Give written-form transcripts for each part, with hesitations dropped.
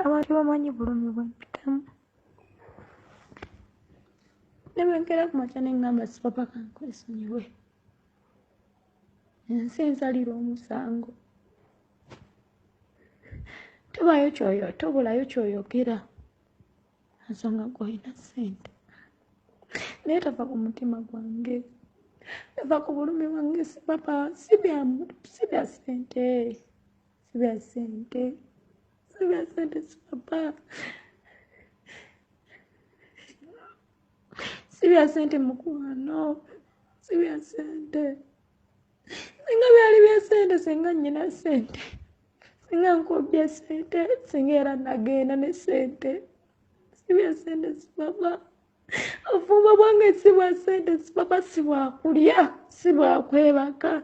abantu bamanyi bulumi bwempitamu. Ne bwenkera ku makya ne ngamba sipapa kankwesunyiwe. Ensi ensalira omusango. Tobulayo kyoyogera. Nsonga gw'olina ssente. Naye tava ku mutima gwange. Tava ku bulumi bwange sipapa. Si bya ssente. Si bya ssente. Si bya ssente sipapa. Si bya ssente mukwano. Si bya ssente. Singa byali bya ssente singa nnyina ssente. Singa nkobye ssente singa era nagenda ne ssente. Si bya ssente sipapa. Obufumbo bwange si bwa ssente sipapa, si bwa kulya, si bwa kwebaka.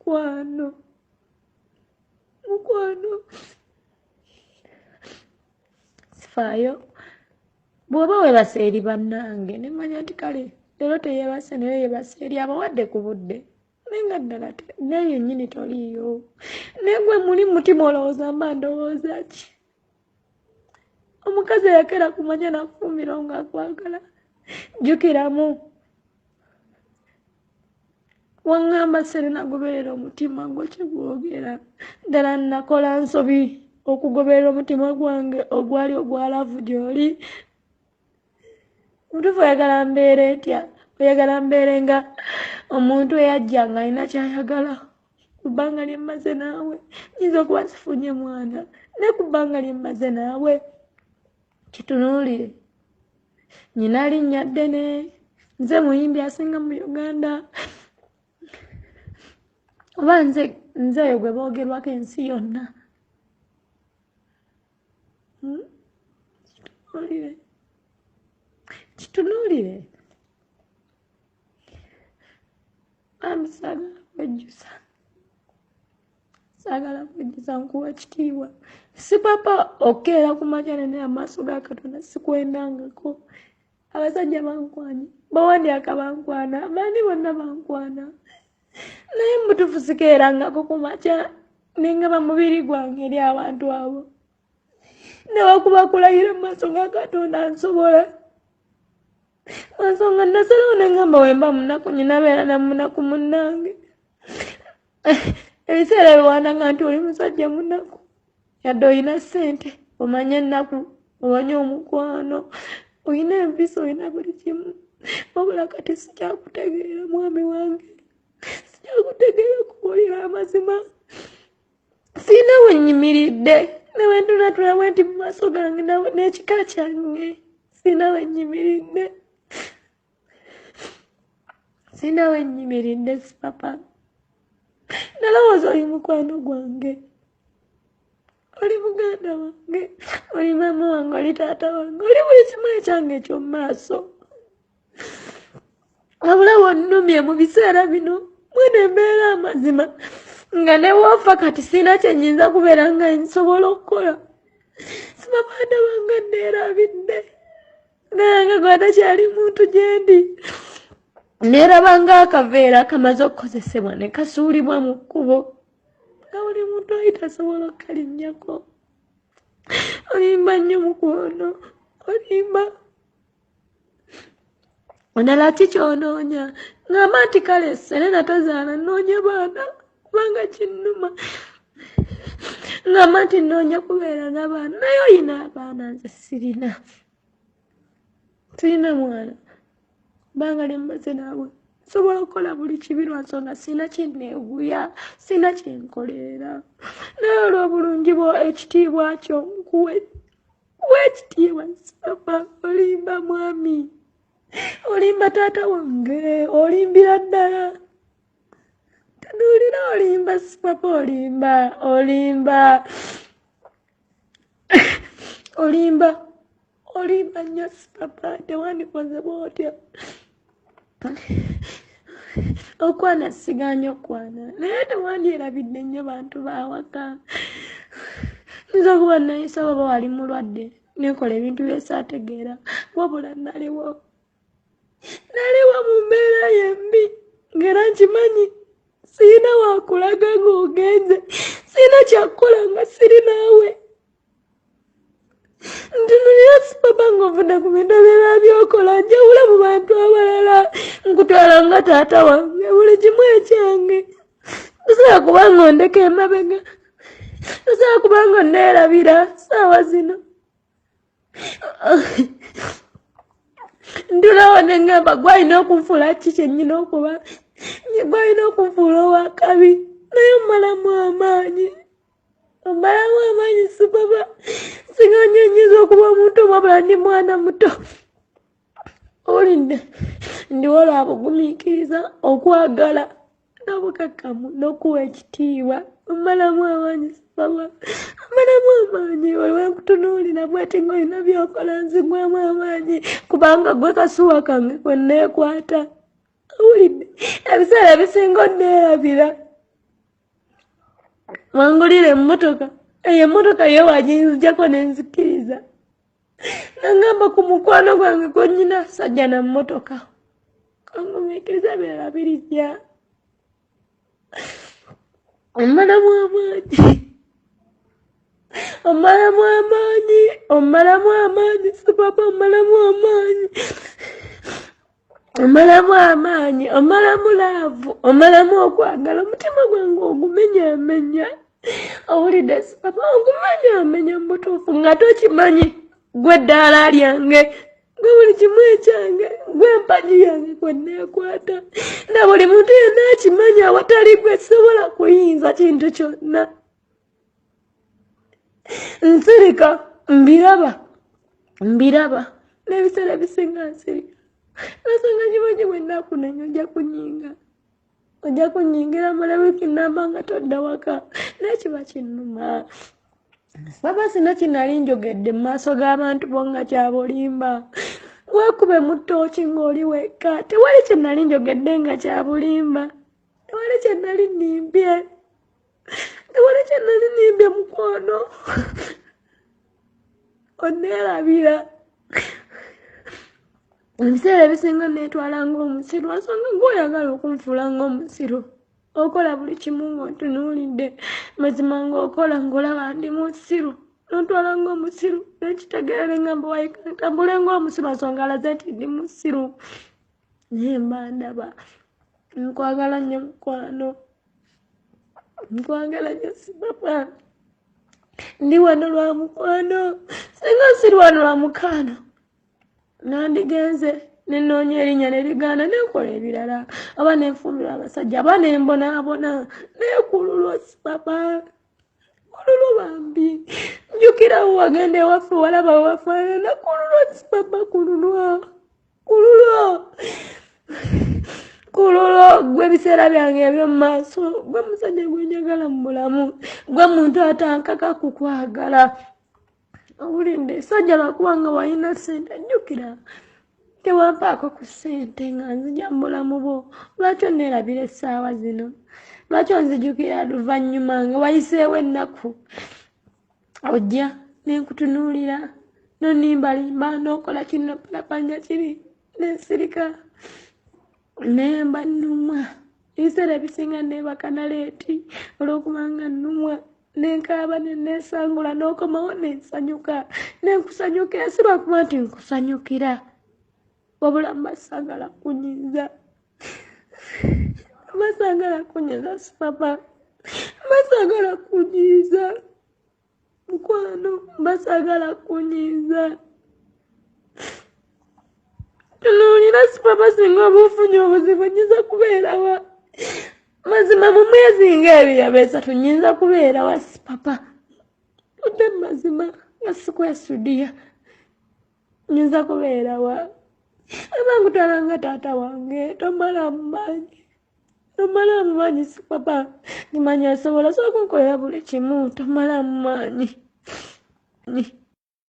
Mukwano. Sifaayo. Bw'oba weebase eri bannange ne mmanya nti kale leero teyeebase naye yeebase eri abawadde ku budde. Naye nga ddala naye yennyini toliiyo. Naye gwe muli mutima olowooza mba ndowooza ki? Omukazi eyakera ku manya n'akufumbira ng'akwagala. Jjukiramu. Waŋŋamba Serena goberera omutima gwo kye gwogera. Ddala nakola nsobi okugoberera omutima gwange ogwali ogwa laavu gy'oli. Mutuufu oyagala mbeere etya? Oyagala mbeere nga omuntu eyajja ng'alina ky'ayagala. Ku bbanga lye mmaze naawe nnyinza okuba sifunye mwana naye ku bbanga lye mmaze naawe kitunuulire. Nnyina linnya ddene, nze muyimbi asinga mu Uganda. Oba nze oyo gwe boogerwako ensi yonna. Kitunuulire. Bambi saagala kwejjusa. Saagala kwejjusa nkuwa ekitiibwa. Si papa okeera ku makya ne amaaso ga Katonda sikwendangako. Abasajja bankwanye, bawandyaka bankwana, abaani bonna bankwana. Naye mutuufu sikeerangako ku makya ne ngaba mubiri gwange eri abantu abo. Ne wakuba kulayira mu maaso ga Katonda nsobola. Nsonga nasalawo ne ngamba wemba munaku nyinabeera na munaku munnange. Ebiseera biwandanga nti oli musajja munaku. Yadde olina ssente, omanye ennaku, omanye omukwano, olina empisa, olina buli kimu. Wabula kati sikyakutegeera mwami wange. Sikyakutegeera kubuulira amazima. Sirina we nnyimiridde. Ne bwe ntunatula bwe nti mu maaso gange n'ekika kyange. Sirina we nnyimiridde. Sirina we nnyimiridde sipapa. Nalowooza oli mukwano gwange. Oli muganda wange. Oli maama wange, oli taata wange. Oli buli kimu ekyange eky'omu maaso. Wabula wonnumye mu biseera bino mwene embeera amazima nga ne bw'ofa kati sirina kye nnyinza kubeera nga nsobola okukola. Sipapa ndabanga nneerabidde. Nange gw'atakyali muntu gye ndi. Neerabanga akaveera kamaze okukozesebwa ne kasuulibwa mu kkubo. Nga buli muntu oli tasobola okkalinnyako. Olimba nnyo mukwano. Olimba. Ondala ki ky'onoonya? Ngamba nti kale Serena tozaala nnoonya baana kubanga kinnuma. Ngamba nti nnoonya kubeera n'abaana naye olina abaana nze sirina. Sirina mwana. Bbanga lye mmaze naawe nsobola okukola buli kibi lwa nsonga sirina kye nneeguya, sirina kye nkoleera. Naye olw'obulungi bwo ekitiibwa kyo nkuwe ekitiibwa sipapa. Olimba mwami. Olimba taata wange. Olimbira ddala. Tunuulira olimba sipapa. Olimba nnyo sipapa. Tewandikoze bw'otyo. Okwana sigaanye okwana naye tewandyerabidde nnyo bantu bawaka. Nza kuba nayisa baba wali mulwadde nekola ebintu byesaategeera wabula naliwo mu mbeera yembi ng'era nkimanyi sirina wakulaga ng'ogenze, sirina kyakukola nga siri naawe. ntunulira papa ng'ovudde ku bintu ebirala by'okola njawula mu bantu abalala nkutwala nga taata wange buli kimu ekyange tosobola kubanga ondeka emabega tosobola kubanga onneerabira saawa zino ndulawo ne ngamba gwalina okunfuula ki kyennyina okuba gwalina okunfuula owakabi naye omalamu amaanyi omalamu amaanyi si papa singa nnyinza okuba omuntu wabula ndi mwana muto owulidde ndiwo olwabugumiikiriza okwagala n'obukakkamu n'okuwa ekitiibwa omalamu amaanyi si papa omalamu amaanyi waliwo nkutunuulira bweti ng'olina byokola nzigwamu amaanyi kubanga gwe kasuwa kange kwe nneekwata owulidde ebiseera ebisinga onneerabira wangulira emmotoka eyo emmotoka yo wagiyinzijako nenzikiriza nangamba ku mukwano gwange gwennyina sajja na mmotoka kangumiikiriza ebirala birijja omalamu amaanyi omalamu amaanyi omalamu amaanyi si papa omalamu amaanyi omalamu amaanyi omalamu laavu omalamu okwagala omutima gwange ogumenyamenya owulidde si papa ogumenyamenya mutuufu nga tokimanyi gwe eddaala lyange gwe buli kimu ekyange gwe empagi yange kwe nneekwata na buli muntu yenna akimanyi awatali gwe sobola kuyinza kintu kyonna nsirika mbiraba n'ebiseera ebisinga nsirika nasanga kimanyi bwe nnakunenya ojja kunyingira mala wiiki namba nga todda waka naye kiba kinnuma papa sina kinali njogedde mu maaso g'abantu bo nga kyabulimba weekube mu ttooki ng'oli wekka tewali kye nali njogedde nga kyabulimba tewali kye nali nimbye mukono onneerabira ebiseera ebisinga neetwala ng'omusiru nsonga ng'oyagala okunfuula ng'omusiru okola buli kimu ng'ontunuulidde mazima ng'okola ng'olaba ndi musiru nontwala ng'omusiru nekitegeere ngamba wayitambule ng'omusiru nsonga alaze nti ndi musiru naye mba ndaba nkwagala nnyo mukwano nkwagala nnyo si papa ndi wano lwa mukwano singa nsiri wano lwa mukaano nandigenze nenoonya erinnya nerigaana nenkola ebirala aba nenfumbirwa abasajja aba nembonaabona nekululwa si papa kululwa bambi njukirawo wagenda ewaffe walaba wewafaanana kululwa si papa kululwa gwe ebiseera byange eby'omu maaso gwe musajja gwenjagala mu bulamu gwe muntu atankaka kukwagala owulidde sajja lwakubanga walina ssente njukira tewampaako ku ssente nga nzija mu bulamu bwo lwaki onneerabira essaawa zino lwaki onzijukira luvannyuma nga wayiseewo ennaku ojja nenkutunuulira nonimbalimba nokola kino palapanja kiri nensirika nemba nnumwa ebiseera ebisinga neebaka naleeti olw'okubanga nnumwa nenkaaba nenesangula n'okomawo nensanyuka nenkusanyukira si lwakuba nti nkusanyukira wabula mbasagala kunyiza si papa mbasagala kunyiza mukwano mbasagala kunyiza tunuulira si papa singa obufunye obuzibu nyiza kubeerawa mazima mu mwezi ng'ebiri ab'esatu nyinza kubeerawa si papa tudde mazima nga sikwesudiya nyinza kubeerawa abangutwala nga taata wange tomala mu maanyi si papa nimanya asobola sokunkolera buli kimu tomala mu maanyi